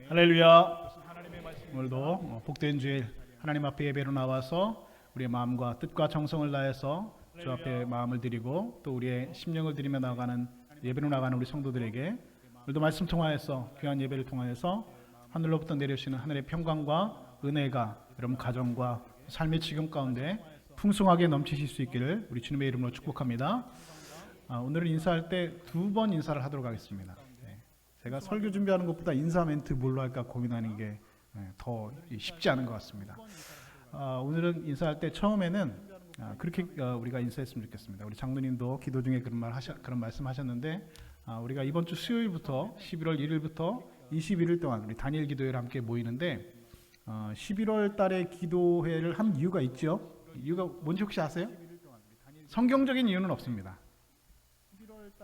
할렐루야. 오늘도 복된 주일 하나님 앞에 예배로 나와서 우리의 마음과 뜻과 정성을 다해서 주 앞에 마음을 드리고 또 우리의 심령을 드리며 나아가는 예배로 나가는 우리 성도들에게 오늘도 말씀 통하여서 귀한 예배를 통하여서 하늘로부터 내려오시는 하늘의 평강과 은혜가 여러분 가정과 삶의 지금 가운데 풍성하게 넘치실 수 있기를 우리 주님의 이름으로 축복합니다. 오늘은 인사할 때 2번 인사를 하도록 하겠습니다. 제가 설교 준비하는 것보다 인사 멘트 뭘로 할까 고민하는 게 더 쉽지 않은 것 같습니다. 오늘은 인사할 때 처음에는 그렇게 우리가 인사했으면 좋겠습니다. 우리 장로님도 기도 중에 그런 말씀하셨는데 우리가 이번 주 수요일부터 11월 1일부터 21일 동안 우리 다니엘 기도회를 함께 모이는데 11월 달에 기도회를 한 이유가 있죠. 이유가 뭔지 혹시 아세요? 성경적인 이유는 없습니다.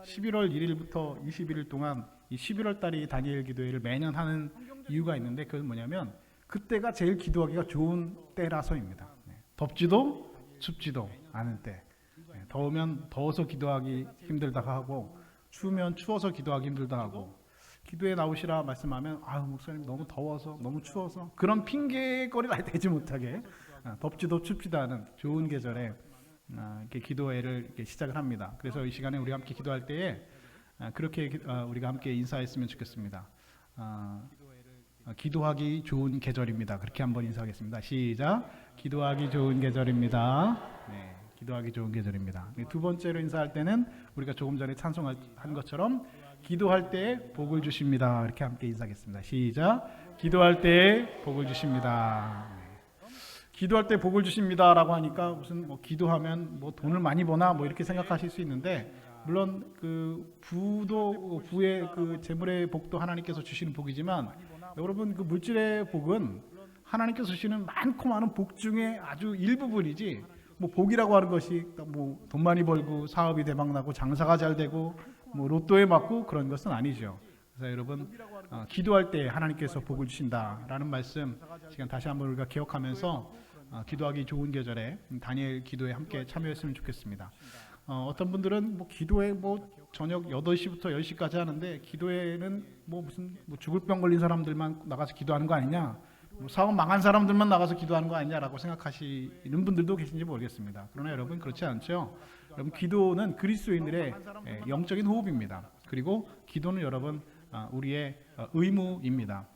11월 1일부터 21일 동안 이 11월 달이 다니엘 기도회를 매년 하는 이유가 있는데 그건 뭐냐면 그때가 제일 기도하기가 좋은 때라서입니다. 덥지도 춥지도 않은 때. 더우면 더워서 기도하기 힘들다 하고 추우면 추워서 기도하기 힘들다 하고 기도에 나오시라 말씀하면 목사님 너무 더워서 너무 추워서 그런 핑계거리를 아예 대지 못하게 덥지도 춥지도 않은 좋은 계절에 이렇게 기도회를 이렇게 시작을 합니다. 그래서 이 시간에 우리 함께 기도할 때에 그렇게 우리가 함께 인사했으면 좋겠습니다. 기도하기 좋은 계절입니다. 그렇게 한번 인사하겠습니다. 시작. 기도하기 좋은 계절입니다. 네, 기도하기 좋은 계절입니다. 두 번째로 인사할 때는 우리가 조금 전에 찬송한 것처럼 기도할 때 복을 주십니다. 이렇게 함께 인사하겠습니다. 시작. 기도할 때 복을 주십니다. 기도할 때 복을 주십니다라고 하니까 무슨 기도하면 돈을 많이 버나 이렇게 생각하실 수 있는데 물론 그 부의 그 재물의 복도 하나님께서 주시는 복이지만 여러분 그 물질의 복은 하나님께서 주시는 많고 많은 복 중에 아주 일부분이지 복이라고 하는 것이 돈 많이 벌고 사업이 대박 나고 장사가 잘 되고 로또에 맞고 그런 것은 아니죠. 그래서 여러분 기도할 때 하나님께서 복을 주신다라는 말씀 시간 다시 한번 우리가 기억하면서 기도하기 좋은 계절에 다니엘 기도에 함께 참여했으면 좋겠습니다. 어떤 분들은 기도회 저녁 8시부터 10시까지 하는데 기도회는 무슨 죽을 병 걸린 사람들만 나가서 기도하는 거 아니냐, 사업 망한 사람들만 나가서 기도하는 거 아니냐라고 생각하시는 분들도 계신지 모르겠습니다. 그러나 여러분 그렇지 않죠. 여러분 기도는 그리스도인들의 영적인 호흡입니다. 그리고 기도는 여러분 우리의 의무입니다.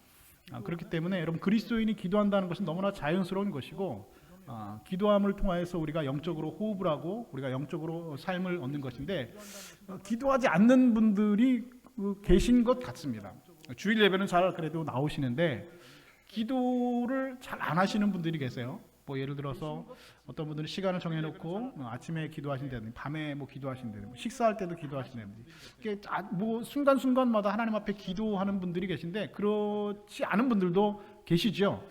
그렇기 때문에 여러분 그리스도인이 기도한다는 것은 너무나 자연스러운 것이고 기도함을 통하여서 우리가 영적으로 호흡을 하고 우리가 영적으로 삶을 얻는 것인데 기도하지 않는 분들이 계신 것 같습니다. 주일 예배는 잘 그래도 나오시는데 기도를 잘 안 하시는 분들이 계세요. 예를 들어서 어떤 분들은 시간을 정해놓고 아침에 기도하신다든지 밤에 기도하신다든지 식사할 때도 기도하신다든지 이게 순간순간마다 하나님 앞에 기도하는 분들이 계신데 그렇지 않은 분들도 계시죠.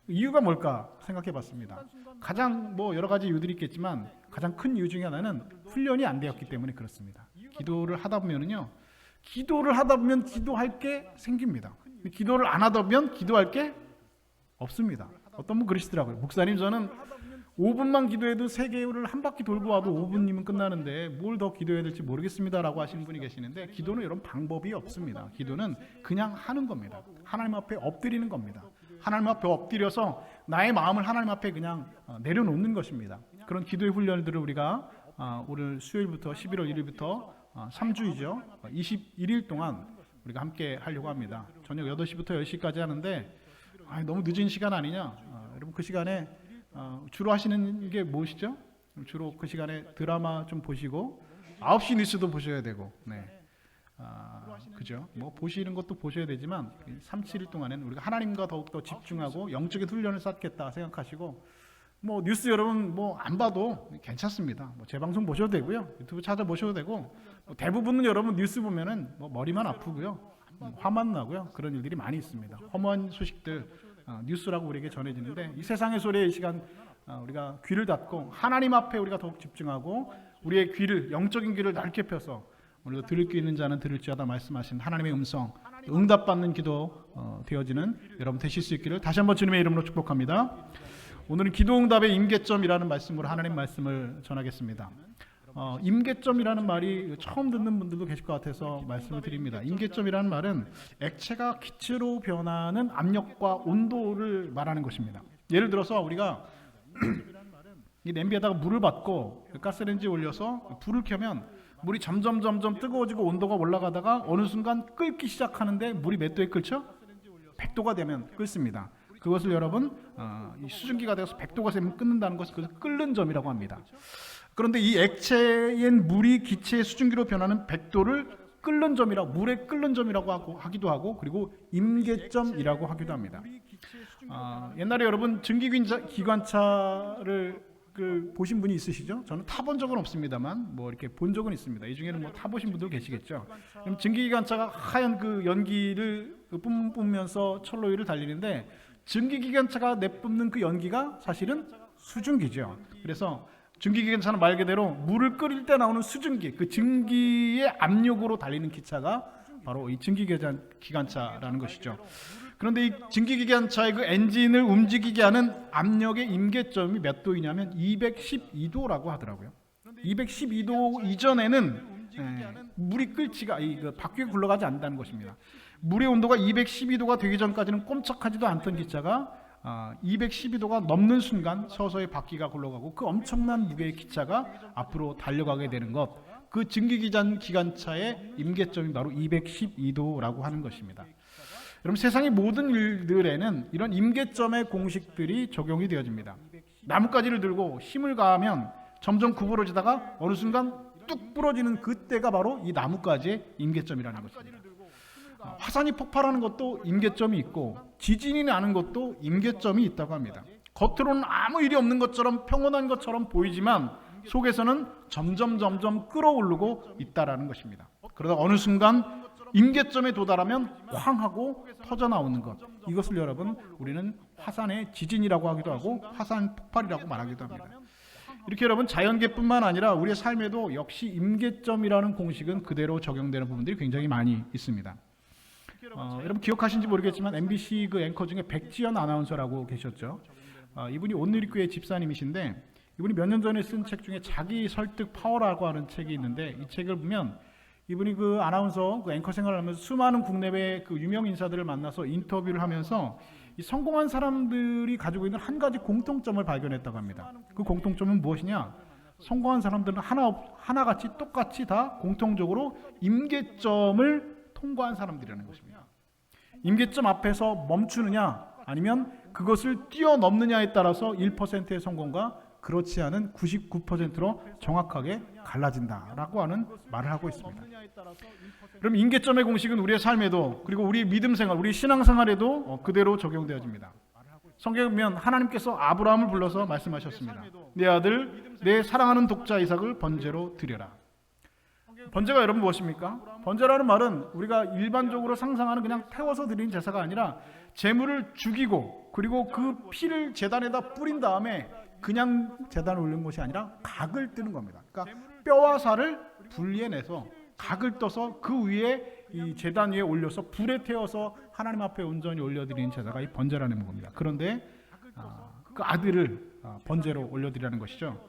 이유가 뭘까 생각해 봤습니다. 가장 여러 가지 이유들이 있겠지만 가장 큰 이유 중에 하나는 훈련이 안 되었기 때문에 그렇습니다. 기도를 하다 보면 기도할 게 생깁니다. 기도를 안 하다 보면 기도할 게 없습니다. 어떤 분 그러시더라고요. 목사님 저는 5분만 기도해도 세계를 한 바퀴 돌고 와도 5분이면 끝나는데 뭘 더 기도해야 될지 모르겠습니다 라고 하시는 분이 계시는데 기도는 이런 방법이 없습니다. 기도는 그냥 하는 겁니다. 하나님 앞에 엎드리는 겁니다. 하나님 앞에 엎드려서 나의 마음을 하나님 앞에 그냥 내려놓는 것입니다. 그런 기도의 훈련들을 우리가 오늘 수요일부터 11월 1일부터 3주이죠. 21일 동안 우리가 함께 하려고 합니다. 저녁 8시부터 10시까지 하는데 너무 늦은 시간 아니냐? 여러분 그 시간에 주로 하시는 게 무엇이죠? 주로 그 시간에 드라마 좀 보시고 9시 뉴스도 보셔야 되고 그죠? 보시는 것도 보셔야 되지만 3, 7일 동안은 우리가 하나님과 더욱더 집중하고 영적인 훈련을 쌓겠다 생각하시고 뉴스 여러분 안 봐도 괜찮습니다. 재방송 보셔도 되고요. 유튜브 찾아보셔도 되고 대부분은 여러분 뉴스 보면은 머리만 아프고요. 화만 나고요. 그런 일들이 많이 있습니다. 허무한 소식들 뉴스라고 우리에게 전해지는데 이 세상의 소리에 이 시간 우리가 귀를 닫고 하나님 앞에 우리가 더욱 집중하고 우리의 귀를 영적인 귀를 넓게 펴서 오늘도 들을 귀 있는 자는 들을지어다 말씀하신 하나님의 음성 응답받는 기도 되어지는 여러분 되실 수 있기를 다시 한번 주님의 이름으로 축복합니다. 오늘은 기도 응답의 임계점이라는 말씀으로 하나님 말씀을 전하겠습니다. 임계점이라는 말이 처음 듣는 분들도 계실 것 같아서 말씀을 드립니다. 임계점이라는 말은 액체가 기체로 변하는 압력과 온도를 말하는 것입니다. 예를 들어서 우리가 이 냄비에다가 물을 붓고 가스레인지에 올려서 불을 켜면 물이 점점 뜨거워지고 온도가 올라가다가 어느 순간 끓기 시작하는데 물이 몇 도에 끓죠? 100도가 되면 끓습니다. 그것을 여러분 이 수증기가 되어서 100도가 되면 끓는다는 것을 그래서 끓는 점이라고 합니다. 그런데 이 액체인 물이 기체의 수증기로 변하는 100도를 끓는 점이라고, 물의 끓는 점이라고 하기도 하고, 그리고 임계점이라고 하기도 합니다. 옛날에 여러분 증기기관차를 보신 분이 있으시죠? 저는 타본 적은 없습니다만 뭐 이렇게 본 적은 있습니다. 이 중에는 뭐 타보신 분들 계시겠죠. 그럼 증기기관차가 하얀 그 연기를 뿜으면서 철로 위를 달리는데, 증기기관차가 내뿜는 그 연기가 사실은 수증기죠. 그래서 증기기관차는 말 그대로 물을 끓일 때 나오는 수증기, 그 증기의 압력으로 달리는 기차가 바로 이 증기기관차라는 것이죠. 그런데 이 증기기관차의 그 엔진을 움직이게 하는 압력의 임계점이 몇 도이냐면 212도라고 하더라고요. 212도 이전에는 물이 끓지가 그 바퀴가 굴러가지 않는다는 것입니다. 물의 온도가 212도가 되기 전까지는 꼼짝하지도 않던 기차가 212도가 넘는 순간 서서히 바퀴가 굴러가고 그 엄청난 무게의 기차가 앞으로 달려가게 되는 것, 그 증기기관차의 임계점이 바로 212도라고 하는 것입니다. 여러분, 세상의 모든 일들에는 이런 임계점의 공식들이 적용이 되어집니다. 나뭇가지를 들고 힘을 가하면 점점 구부러지다가 어느 순간 뚝 부러지는 그때가 바로 이 나뭇가지의 임계점이라는 것입니다. 화산이 폭발하는 것도 임계점이 있고 지진이 나는 것도 임계점이 있다고 합니다. 겉으로는 아무 일이 없는 것처럼 평온한 것처럼 보이지만 속에서는 점점 끓어오르고 있다라는 것입니다. 그러다 어느 순간 임계점에 도달하면 쾅 하고 터져나오는 것, 이것을 여러분 우리는 화산의 지진이라고 하기도 하고 화산 폭발이라고 말하기도 합니다. 이렇게 여러분 자연계뿐만 아니라 우리의 삶에도 역시 임계점이라는 공식은 그대로 적용되는 부분들이 굉장히 많이 있습니다. 여러분 기억하신지 모르겠지만 MBC 그 앵커 중에 백지연 아나운서라고 계셨죠. 이분이 온누리교회 집사님이신데, 이분이 몇 년 전에 쓴 책 중에 자기 설득 파워라고 하는 책이 있는데, 이 책을 보면 이분이 그 아나운서, 그 앵커 생활을 하면서 수많은 국내외 그 유명 인사들을 만나서 인터뷰를 하면서 이 성공한 사람들이 가지고 있는 한 가지 공통점을 발견했다고 합니다. 그 공통점은 무엇이냐? 성공한 사람들은 하나같이 똑같이 다 공통적으로 임계점을 통과한 사람들이라는 것입니다. 임계점 앞에서 멈추느냐 아니면 그것을 뛰어넘느냐에 따라서 1%의 성공과 그렇지 않은 99%로 정확하게 갈라진다라고 하는 말을 하고 있습니다. 그럼 임계점의 공식은 우리의 삶에도, 그리고 우리 믿음 생활, 우리 신앙 생활에도 그대로 적용되어집니다. 성경에 보면 하나님께서 아브라함을 불러서 말씀하셨습니다. 내 아들, 내 사랑하는 독자 이삭을 번제로 드려라. 번제가 여러분 무엇입니까? 번제라는 말은 우리가 일반적으로 상상하는 그냥 태워서 드리는 제사가 아니라 제물을 죽이고 그리고 그 피를 제단에다 뿌린 다음에 그냥 제단을 올리는 것이 아니라 각을 뜨는 겁니다. 그러니까 뼈와 살을 분리해내서 각을 떠서 그 위에 이 제단 위에 올려서 불에 태워서 하나님 앞에 온전히 올려드리는 제사가 이 번제라는 겁니다. 그런데 그 아들을 번제로 올려드리라는 것이죠.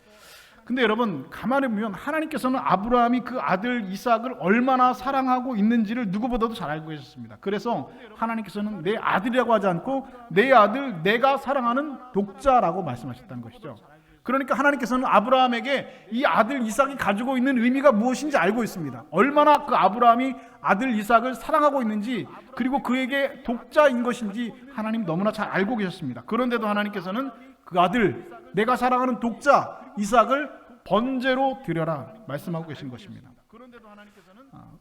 근데 여러분 가만히 보면 하나님께서는 아브라함이 그 아들 이삭을 얼마나 사랑하고 있는지를 누구보다도 잘 알고 계셨습니다. 그래서 하나님께서는 내 아들이라고 하지 않고 내 아들, 내가 사랑하는 독자라고 말씀하셨다는 것이죠. 그러니까 하나님께서는 아브라함에게 이 아들 이삭이 가지고 있는 의미가 무엇인지 알고 있습니다. 얼마나 그 아브라함이 아들 이삭을 사랑하고 있는지, 그리고 그에게 독자인 것인지 하나님 너무나 잘 알고 계셨습니다. 그런데도 하나님께서는 그 아들, 내가 사랑하는 독자 이삭을 번제로 드려라 말씀하고 계신 것입니다.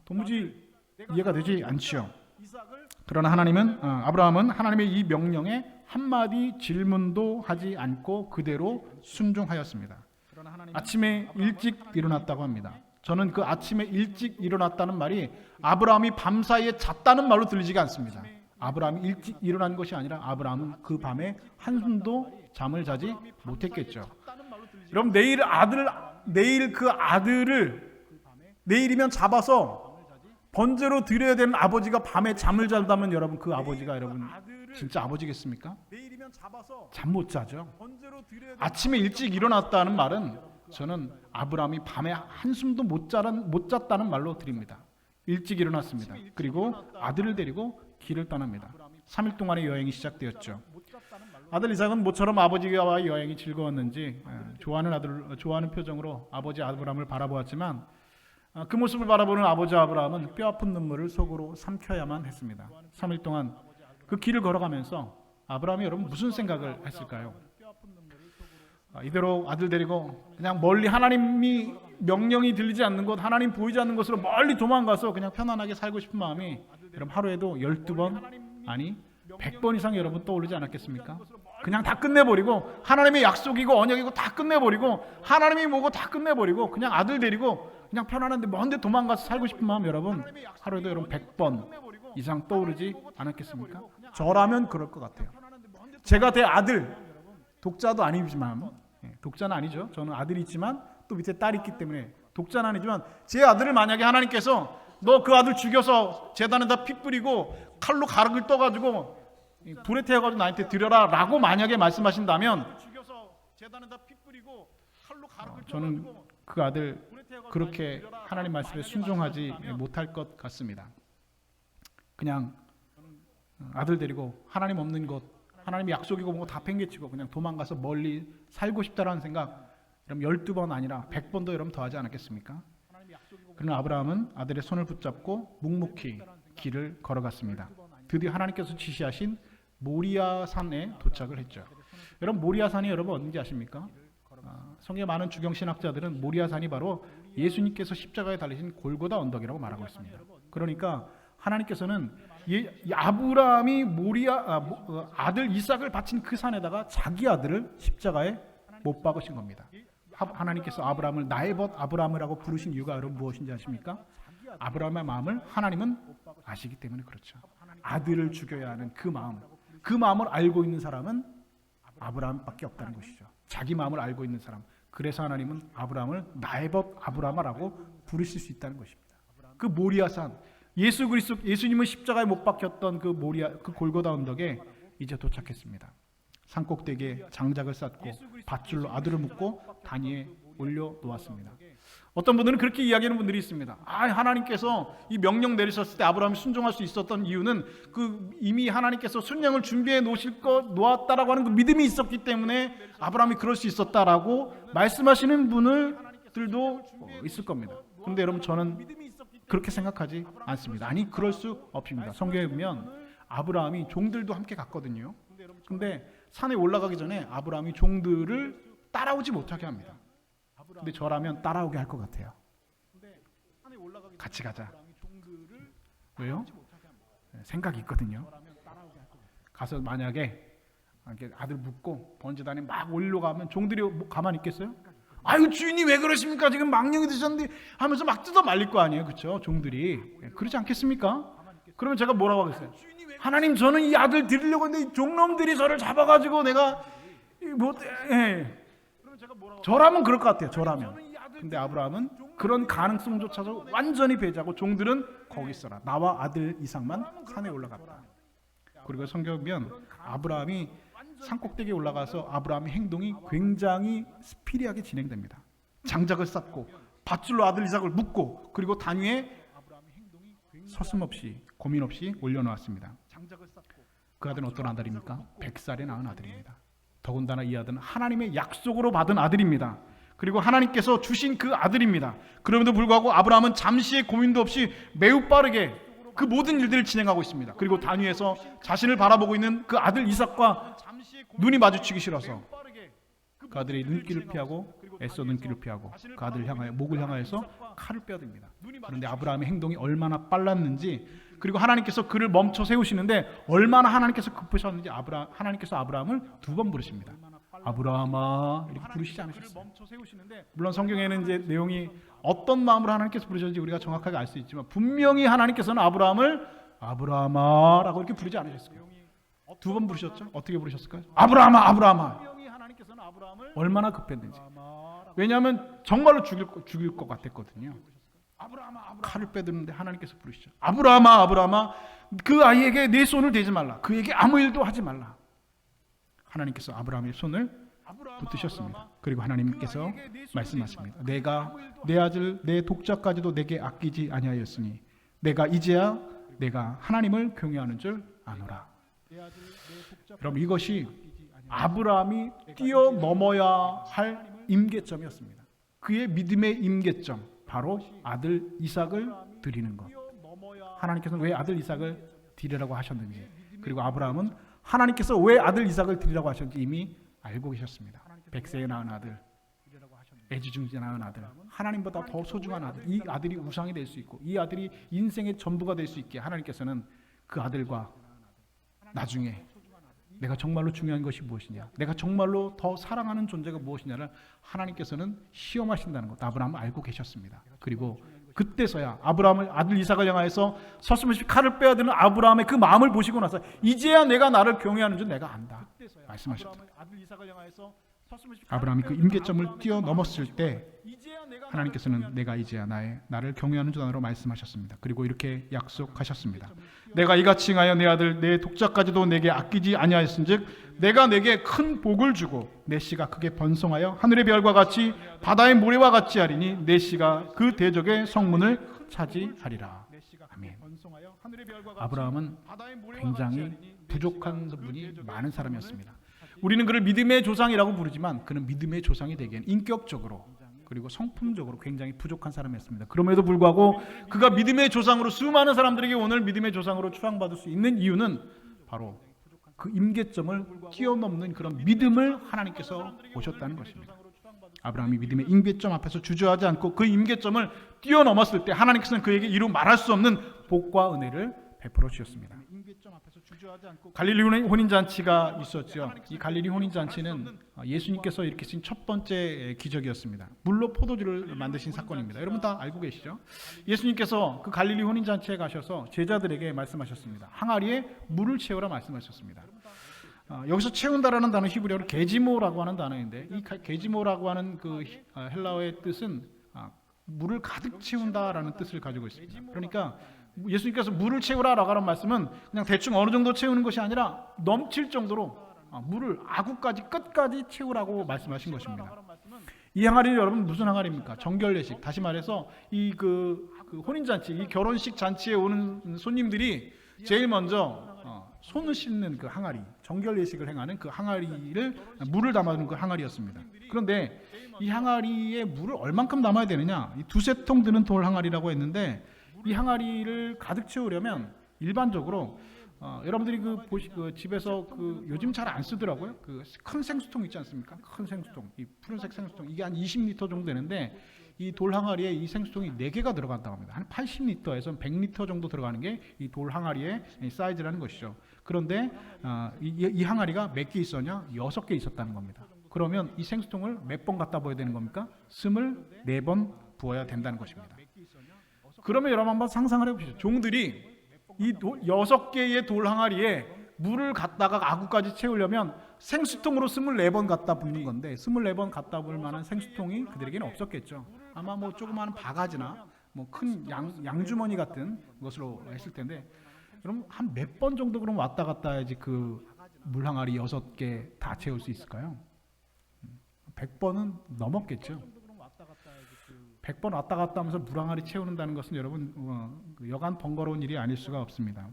도무지 이해가 되지 않지요. 그러나 아브라함은 하나님의 이 명령에 한마디 질문도 하지 않고 그대로 순종하였습니다. 아침에 일찍 일어났다고 합니다. 저는 그 아침에 일찍 일어났다는 말이 아브라함이 밤사이에 잤다는 말로 들리지가 않습니다. 아브라함이 일찍 일어난 것이 아니라 아브라함은 그 밤에 한숨도 잠을 자지 못했겠죠. 여러분 내일 그 아들을 내일이면 잡아서 번제로 드려야 되는 아버지가 밤에 잠을 잔다면 여러분 그 아버지가 여러분 진짜 아버지겠습니까? 잠 못 자죠. 아침에 일찍 일어났다는 말은 저는 아브라함이 밤에 한숨도 못 잤다는 말로 드립니다. 일찍 일어났습니다. 그리고 아들을 데리고 길을 떠납니다. 3일 동안의 여행이 시작되었죠. 아들 이삭은 모처럼 아버지와 여행이 즐거웠는지 좋아하는 표정으로 아버지 아브라함을 바라보았지만 그 모습을 바라보는 아버지 아브라함은 뼈아픈 눈물을 속으로 삼켜야만 했습니다. 3일 동안 그 길을 걸어가면서 아브라함이 여러분 무슨 생각을 했을까요? 이대로 아들 데리고 그냥 멀리 하나님이 명령이 들리지 않는 곳, 하나님 보이지 않는 곳으로 멀리 도망가서 그냥 편안하게 살고 싶은 마음이 여러분 하루에도 12번 아니 100번 이상 여러분 떠오르지 않았겠습니까? 그냥 다 끝내버리고 하나님의 약속이고 언약이고 다 끝내버리고 하나님이 뭐고 다 끝내버리고 그냥 아들 데리고 그냥 편안한데 먼데 도망가서 살고 싶은 마음 여러분 하루에도 여러분 100번 이상 떠오르지 않았겠습니까? 저라면 그럴 것 같아요. 제가 제 아들 독자도 아니지만 독자는 아니죠. 저는 아들이 있지만 또 밑에 딸이 있기 때문에 독자는 아니지만 제 아들을 만약에 하나님께서 너 그 아들 죽여서 제단에다 피 뿌리고 칼로 가락을 떠가지고 불에 태워가지고 나한테 드려라 라고 만약에 말씀하신다면 저는 그 아들 그렇게 하나님 말씀에 순종하지 못할 것 같습니다. 그냥 아들 데리고 하나님 없는 곳 하나님의 약속이고 뭐고 다 팽개치고 그냥 도망가서 멀리 살고 싶다라는 생각 여러분 12번 아니라 100번도 여러분 더하지 않았겠습니까? 그러나 아브라함은 아들의 손을 붙잡고 묵묵히 길을 걸어갔습니다. 드디어 하나님께서 지시하신 모리아산에 도착을 했죠. 여러분 모리아산이 여러분 어딘지 아십니까? 성경의 많은 주경신학자들은 모리아산이 바로 예수님께서 십자가에 달리신 골고다 언덕이라고 말하고 있습니다. 그러니까 하나님께서는 아브라함이 아들 이삭을 바친 그 산에다가 자기 아들을 십자가에 못 박으신 겁니다. 하나님께서 아브라함을 나의 벗 아브라함이라고 부르신 이유가 여러분 무엇인지 아십니까? 아브라함의 마음을 하나님은 아시기 때문에 그렇죠. 아들을 죽여야 하는 그 마음을 알고 있는 사람은 아브라함밖에 없다는 것이죠. 자기 마음을 알고 있는 사람. 그래서 하나님은 아브라함을 나의 벗 아브라함이라고 부르실 수 있다는 것입니다. 그 모리아산 예수님은 십자가에 못 박혔던 그 골고다 언덕에 이제 도착했습니다. 산꼭대기에 장작을 쌓고 밧줄로 아들을 묶고 단위에 올려 놓았습니다. 어떤 분들은 그렇게 이야기하는 분들이 있습니다. 하나님께서 이 명령 내리셨을 때 아브라함이 순종할 수 있었던 이유는 이미 하나님께서 순양을 준비해 놓았다라고 하는 그 믿음이 있었기 때문에 아브라함이 그럴 수 있었다라고 말씀하시는 분들도 있을 겁니다. 그런데 여러분 저는 그렇게 생각하지 않습니다. 아니 그럴 수 없습니다. 성경에 보면 아브라함이 종들도 함께 갔거든요. 근데 산에 올라가기 전에 아브라함이 종들을 따라오지 못하게 합니다. 근데 저라면 따라오게 할 것 같아요. 같이 가자. 왜요? 생각이 있거든요. 가서 만약에 아들 묻고 번제단에 막 올려가면 종들이 가만히 있겠어요? 아유 주인이 왜 그러십니까? 지금 망령이 드셨는데 하면서 막 뜯어 말릴 거 아니에요, 그렇죠? 종들이 그러지 않겠습니까? 그러면 제가 뭐라고 하겠어요? 하나님 저는 이 아들 드리려고 했는데 종놈들이 저를 잡아가지고 내가 저라면 그럴 것 같아요. 저라면. 근데 아브라함은 그런 가능성조차도 완전히 배제하고 종들은 거기 있어라. 나와 아들 이삭만 산에 올라갔다. 그리고 성경에 보면 아브라함이 산꼭대기에 올라가서 아브라함의 행동이 굉장히 스피리하게 진행됩니다. 장작을 쌓고 밧줄로 아들 이삭을 묶고 그리고 단위에 서슴없이 고민 없이 올려놓았습니다. 그 아들은 어떤 아들입니까? 100살에 낳은 아들입니다. 더군다나 이 아들은 하나님의 약속으로 받은 아들입니다. 그리고 하나님께서 주신 그 아들입니다. 그럼에도 불구하고 아브라함은 잠시의 고민도 없이 매우 빠르게 그 모든 일들을 진행하고 있습니다. 그리고 단위에서 자신을 바라보고 있는 그 아들 이삭과 눈이 마주치기 싫어서 그 아들의 눈길을 피하고 애써 눈길을 피하고 그 아들을 향하여 목을 향하여서 칼을 빼앗깁니다. 그런데 아브라함의 행동이 얼마나 빨랐는지 그리고 하나님께서 그를 멈춰 세우시는데 얼마나 하나님께서 급하셨는지 하나님께서 아브라함을 2번 부르십니다. 아브라함아 이렇게 부르시지 않으셨어요. 물론 성경에는 이제 내용이 어떤 마음으로 하나님께서 부르셨는지 우리가 정확하게 알 수 있지만 분명히 하나님께서는 아브라함을 아브라함아라고 이렇게 부르지 않으셨어요. 2번 부르셨죠? 어떻게 부르셨을까요? 아브라함아 아브라함아. 얼마나 급했는지. 왜냐하면 정말로 죽일 것 같았거든요. 칼을 빼드는데 하나님께서 부르시죠. 아브라함아 아브라함아 그 아이에게 내 손을 대지 말라. 그에게 아무 일도 하지 말라. 하나님께서 아브라함의 손을 붙드셨습니다. 그리고 하나님께서 말씀하십니다. 내가 내 아들 내 독자까지도 내게 아끼지 아니하였으니 내가 이제야 내가 하나님을 경외하는 줄 아노라. 여러분, 이것이 아브라함이 뛰어넘어야 할 임계점이었습니다. 그의 믿음의 임계점, 바로 아들 이삭을 드리는 것. 하나님께서는 왜 아들 이삭을 드리라고 하셨는지, 그리고 아브라함은 하나님께서 왜 아들 이삭을 드리라고 하셨는지 이미 알고 계셨습니다. 100세에 낳은 아들, 애지중지에 낳은 아들, 하나님보다 더 소중한 아들, 이 아들이 우상이 될 수 있고 이 아들이 인생의 전부가 될 수 있게 하나님께서는 그 아들과 나중에 내가 정말로 중요한 것이 무엇이냐, 내가 정말로 더 사랑하는 존재가 무엇이냐를 하나님께서는 시험하신다는 것 아브라함은 알고 계셨습니다. 그리고 그때서야 아브라함을 아들 이삭을 향하여서 서슴없이 칼을 빼야 되는 아브라함의 그 마음을 보시고 나서 이제야 내가 나를 경외하는 줄 내가 안다 말씀하셨다. 아브라함이 그 임계점을 뛰어넘었을 때 하나님께서는 내가 이제야 나를 경외하는 줄 아노라 말씀하셨습니다. 그리고 이렇게 약속하셨습니다. 내가 이같이 행하여 내 아들 내 독자까지도 내게 아끼지 아니하였은즉 내가 내게 큰 복을 주고 내 씨가 크게 번성하여 하늘의 별과 같이 바다의 모래와 같이 하리니 내 씨가 그 대적의 성문을 차지하리라. 아멘. 아브라함은 굉장히 부족한 분이 많은 사람이었습니다. 우리는 그를 믿음의 조상이라고 부르지만 그는 믿음의 조상이 되기엔 인격적으로 그리고 성품적으로 굉장히 부족한 사람이었습니다. 그럼에도 불구하고 그가 믿음의 조상으로 수많은 사람들에게 오늘 믿음의 조상으로 추앙받을 수 있는 이유는 바로 그 임계점을 뛰어넘는 그런 믿음을 하나님께서 보셨다는 것입니다. 아브라함이 믿음의 임계점 앞에서 주저하지 않고 그 임계점을 뛰어넘었을 때 하나님께서는 그에게 이루 말할 수 없는 복과 은혜를 베풀어 주셨습니다. 갈릴리 혼인잔치가 있었죠. 이 갈릴리 혼인잔치는 예수님께서 일으키신 첫 번째 기적이었습니다. 물로 포도주를 만드신 사건입니다. 여러분 다 알고 계시죠? 예수님께서 그 갈릴리 혼인잔치에 가셔서 제자들에게 말씀하셨습니다. 항아리에 물을 채우라 말씀하셨습니다. 여기서 채운다라는 단어 히브리어로 게지모라고 하는 단어인데 이 게지모라고 하는 그 헬라어의 뜻은 물을 가득 채운다라는 뜻을 가지고 있습니다. 그러니까 예수님께서 물을 채우라라고 하는 말씀은 그냥 대충 어느 정도 채우는 것이 아니라 넘칠 정도로 물을 아구까지 끝까지 채우라고 말씀하신 것입니다. 이 항아리는 여러분 무슨 항아리입니까? 정결례식. 다시 말해서 그 혼인잔치, 이 결혼식 잔치에 오는 손님들이 제일 먼저 손을 씻는 그 항아리, 정결례식을 행하는 그 항아리를 물을 담아두는 그 항아리였습니다. 그런데 이 항아리에 물을 얼만큼 담아야 되느냐? 이 두세 통 드는 돌 항아리라고 했는데 이 항아리를 가득 채우려면 일반적으로 여러분들이 그 집에서 요즘 잘 안 쓰더라고요. 그 큰 생수통 있지 않습니까? 큰 생수통, 이 푸른색 생수통 이게 한 20리터 정도 되는데 이 돌 항아리에 이 생수통이 4개가 들어간다고 합니다. 한 80리터에서 100리터 정도 들어가는 게 이 돌 항아리의 사이즈라는 것이죠. 그런데 이 항아리가 몇 개 있었냐? 6개 있었다는 겁니다. 그러면 이 생수통을 몇 번 갖다 부어야 되는 겁니까? 24번 부어야 된다는 것입니다. 그러면 여러분 한번 상상을 해보시죠. 종들이 이 6개의 돌 항아리에 물을 갖다가 아구까지 채우려면 생수통으로 24번 갖다 붓는 건데 24번 갖다 부을 만한 생수통이 그들에게는 없었겠죠. 아마 뭐 조그마한 바가지나 뭐 큰 양주머니 같은 것으로 했을 텐데 그럼 한 몇 번 정도 그럼 왔다 갔다 해야지 그 물 항아리 6개 다 채울 수 있을까요? 100번은 넘었겠죠. 100번 왔다 갔다 하면서 물 항아리 채우는다는 것은 여러분 여간 번거로운 일이 아닐 수가 없습니다.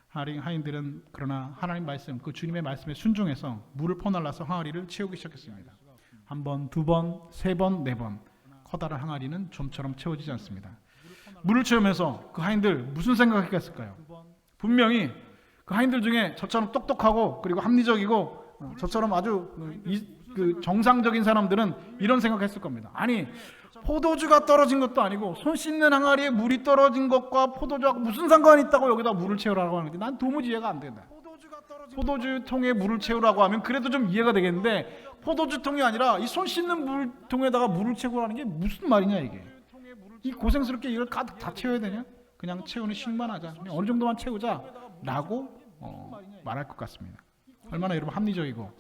하인들은 그러나 하나님 말씀, 그 주님의 말씀에 순종해서 물을 퍼날라서 항아리를 채우기 시작했습니다. 한 번, 두 번, 세 번, 네 번. 커다란 항아리는 좀처럼 채워지지 않습니다. 물을 채우면서 그 하인들 무슨 생각했을까요? 분명히 그 하인들 중에 저처럼 똑똑하고 그리고 합리적이고 저처럼 아주 그 정상적인 사람들은 이런 생각했을 겁니다. 아니 포도주가 떨어진 것도 아니고 손 씻는 항아리에 물이 떨어진 것과 포도주하고 무슨 상관이 있다고 여기다 물을 채우라고 하는데 난 도무지 이해가 안 된다. 포도주통에 물을 채우라고 하면 그래도 좀 이해가 되겠는데 포도주통이 아니라 이 손 씻는 물통에다가 물을 채우라는 게 무슨 말이냐 이게. 이 고생스럽게 이걸 가득 다 채워야 되냐? 그냥 채우는 식만 하자. 그냥 어느 정도만 채우자 라고 말할 것 같습니다. 얼마나 여러분 합리적이고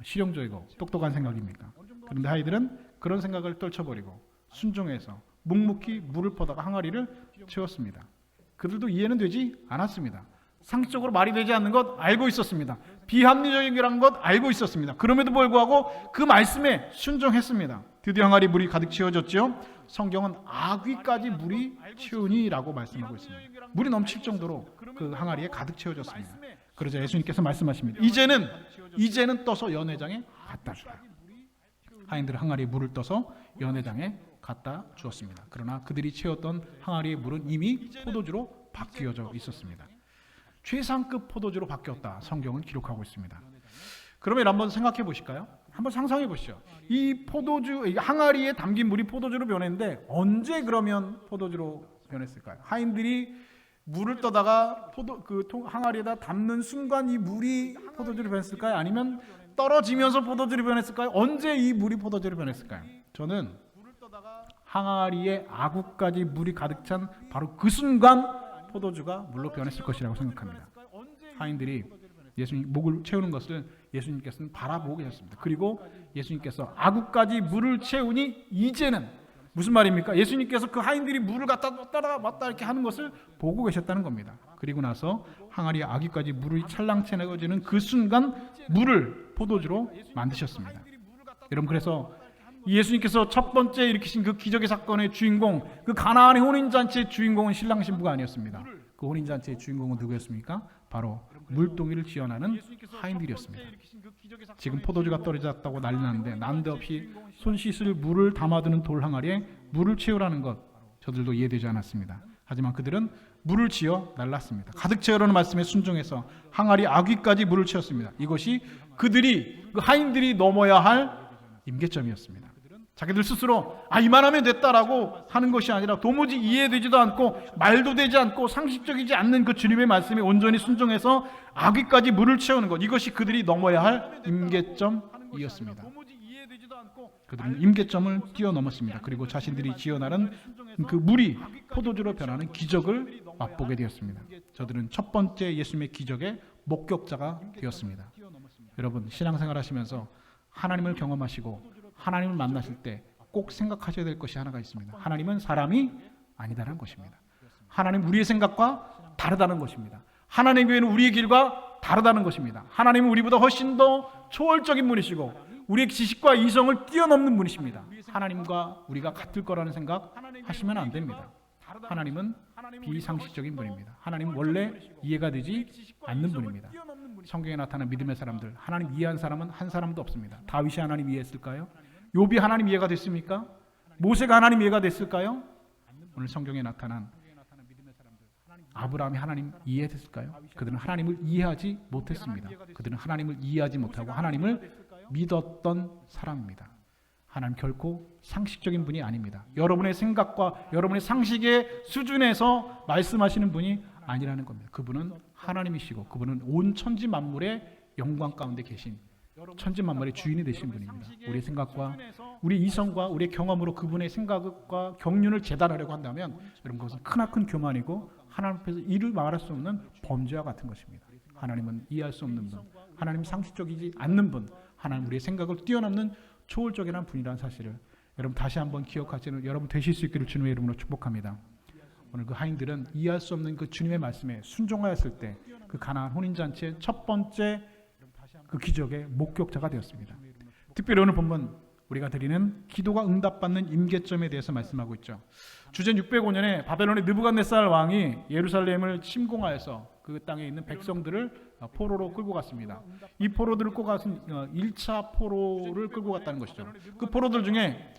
실용적이고 똑똑한 생각입니까? 그런데 아이들은 그런 생각을 떨쳐버리고 순종해서 묵묵히 물을 퍼다가 항아리를 채웠습니다. 그들도 이해는 되지 않았습니다. 상식적으로 말이 되지 않는 것 알고 있었습니다. 비합리적이라는 것 알고 있었습니다. 그럼에도 불구하고 그 말씀에 순종했습니다. 드디어 항아리 물이 가득 채워졌죠. 성경은 아귀까지 물이 채우니라고 말씀하고 있습니다. 물이 넘칠 정도로 그 항아리에 가득 채워졌습니다. 그러자 예수님께서 말씀하십니다. 이제는 떠서 연회장에 갖다 주라. 하인들은 항아리에 물을 떠서 연회장에 갖다 주었습니다. 그러나 그들이 채웠던 항아리의 물은 이미 포도주로 바뀌어져 있었습니다. 최상급 포도주로 바뀌었다. 성경은 기록하고 있습니다. 그러면 한번 생각해 보실까요? 한번 상상해 보시죠. 이 포도주, 이 항아리에 담긴 물이 포도주로 변했는데 언제 그러면 포도주로 변했을까요? 하인들이 물을 떠다가 항아리에다 담는 순간 이 물이 포도주로 변했을까요? 아니면 떨어지면서 포도주로 변했을까요? 언제 이 물이 포도주로 변했을까요? 저는 항아리에 아구까지 물이 가득 찬 바로 그 순간 포도주가 물로 변했을 것이라고 생각합니다. 하인들이 예수님 목을 채우는 것을 예수님께서는 바라보고 계셨습니다. 그리고 예수님께서 아구까지 물을 채우니 이제는 무슨 말입니까? 예수님께서 그 하인들이 물을 갖다 왔다 이렇게 하는 것을 보고 계셨다는 겁니다. 그리고 나서 항아리에 아귀까지 물이 찰랑채워지는 그 순간 물을 포도주로 만드셨습니다. 여러분, 그래서 예수님께서 첫 번째 일으키신 그 기적의 사건의 주인공, 그 가나안의 혼인잔치의 주인공은 신랑 신부가 아니었습니다. 그 혼인잔치의 주인공은 누구였습니까? 바로 물동이를 지어나는 하인들이었습니다. 지금 포도주가 떨어졌다고 난리 나는데 난데없이 손 씻을 물을 담아두는 돌 항아리에 물을 채우라는 것, 저들도 이해되지 않았습니다. 하지만 그들은 물을 지어 날랐습니다. 가득 채우라는 말씀에 순종해서 항아리 아귀까지 물을 채웠습니다. 이것이 그들이, 그 하인들이 넘어야 할 임계점이었습니다. 자기들 스스로 이만하면 됐다라고 하는 것이 아니라 도무지 이해되지도 않고 말도 되지 않고 상식적이지 않는 그 주님의 말씀에 온전히 순종해서 아귀까지 물을 채우는 것, 이것이 그들이 넘어야 할 임계점이었습니다. 그들은 임계점을 뛰어넘었습니다. 그리고 자신들이 지어나른 그 물이 포도주로 변하는 기적을 맛보게 되었습니다. 저들은 첫 번째 예수님의 기적의 목격자가 되었습니다. 여러분, 신앙생활 하시면서 하나님을 경험하시고 하나님을 만나실 때 꼭 생각하셔야 될 것이 하나가 있습니다. 하나님은 사람이 아니다라는 것입니다. 하나님 우리의 생각과 다르다는 것입니다. 하나님 외에는 우리의 길과 다르다는 것입니다. 하나님은 우리보다 훨씬 더 초월적인 분이시고 우리의 지식과 이성을 뛰어넘는 분이십니다. 하나님과 우리가 같을 거라는 생각 하시면 안 됩니다. 하나님은 비상식적인 분입니다. 하나님은 원래 이해가 되지 않는 분입니다. 성경에 나타난 믿음의 사람들, 하나님 이해한 사람은 한 사람도 없습니다. 다윗이 하나님 이해했을까요? 욥이 하나님 이해가 됐습니까? 모세가 하나님 이해가 됐을까요? 오늘 성경에 나타난 아브라함이 하나님 이해했을까요? 그들은 하나님을 이해하지 못했습니다. 그들은 하나님을 이해하지 못하고 하나님을 믿었던 사람입니다. 하나님 결코 상식적인 분이 아닙니다. 여러분의 생각과 여러분의 상식의 수준에서 말씀하시는 분이 아니라는 겁니다. 그분은 하나님이시고 그분은 온 천지 만물의 영광 가운데 계신 천지 만물의 주인이 되신 분입니다. 우리의 생각과 우리 이성과 우리의 경험으로 그분의 생각과 경륜을 재단하려고 한다면 여러분, 그것은 크나큰 교만이고 하나님 앞에서 이를 말할 수 없는 범죄와 같은 것입니다. 하나님은 이해할 수 없는 분, 하나님 상식적이지 않는 분, 하나님 우리의 생각을 뛰어넘는 초월적인 분이라는 사실을 여러분 다시 한번 기억하시는 여러분 되실 수 있기를 주님의 이름으로 축복합니다. 오늘 그 하인들은 이해할 수 없는 그 주님의 말씀에 순종하였을 때 그 가나안 혼인잔치의 첫 번째 그 기적의 목격자가 되었습니다. 특별히 오늘 본문 우리가 드리는 기도가 응답받는 임계점에 대해서 말씀하고 있죠. 주전 605년에 바벨론의 느부갓네살 왕이 예루살렘을 침공하여서 그 땅에 있는 백성들을 포로로 끌고 갔습니다. 이 포로들을 끌고 가서 1차 포로를 끌고 갔다는 것이죠. 그 포로들 중에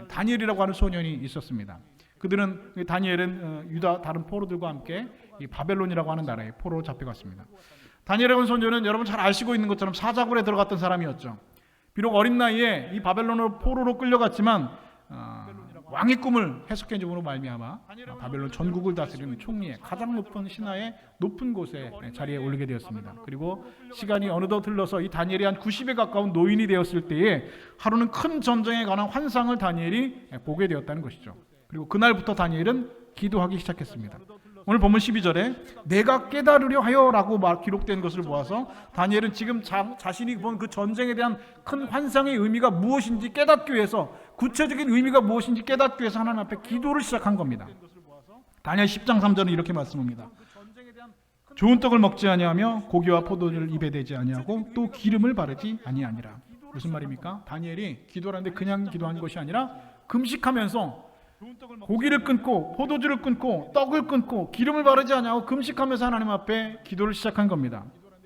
다니엘이라고 하는 소년이 있었습니다. 그들은 다니엘은 유다 다른 포로들과 함께 이 바벨론이라고 하는 나라에 포로로 잡혀갔습니다. 다니엘이라는 소년은 여러분 잘 아시고 있는 것처럼 사자굴에 들어갔던 사람이었죠. 비록 어린 나이에 이 바벨론으로 포로로 끌려갔지만 왕의 꿈을 해석해 줌으로 말미암아 바벨론 전국을 다스리는 총리의 가장 높은 신하의 높은 곳에 자리에 오르게 되었습니다. 그리고 시간이 어느덧 흘러서 이 다니엘이 한 90에 가까운 노인이 되었을 때에 하루는 큰 전쟁에 관한 환상을 다니엘이 보게 되었다는 것이죠. 그리고 그날부터 다니엘은 기도하기 시작했습니다. 오늘 본문 12절에 내가 깨달으려 하여라고 기록된 것을 보아서 다니엘은 지금 자신이 본 그 전쟁에 대한 큰 환상의 의미가 무엇인지 깨닫기 위해서, 구체적인 의미가 무엇인지 깨닫기 위해서 하나님 앞에 기도를 시작한 겁니다. 다니엘 10장 3절은 이렇게 말씀합니다. 좋은 떡을 먹지 아니하며 고기와 포도주를 입에 대지 아니하고 또 기름을 바르지 아니하니라. 무슨 말입니까? 다니엘이 기도하는데 그냥 기도한 것이 아니라 금식하면서 고기를 끊고 포도주를 끊고 떡을 끊고 기름을 바르지 않냐고 금식하면서 하나님 앞에 기도를 시작한 겁니다.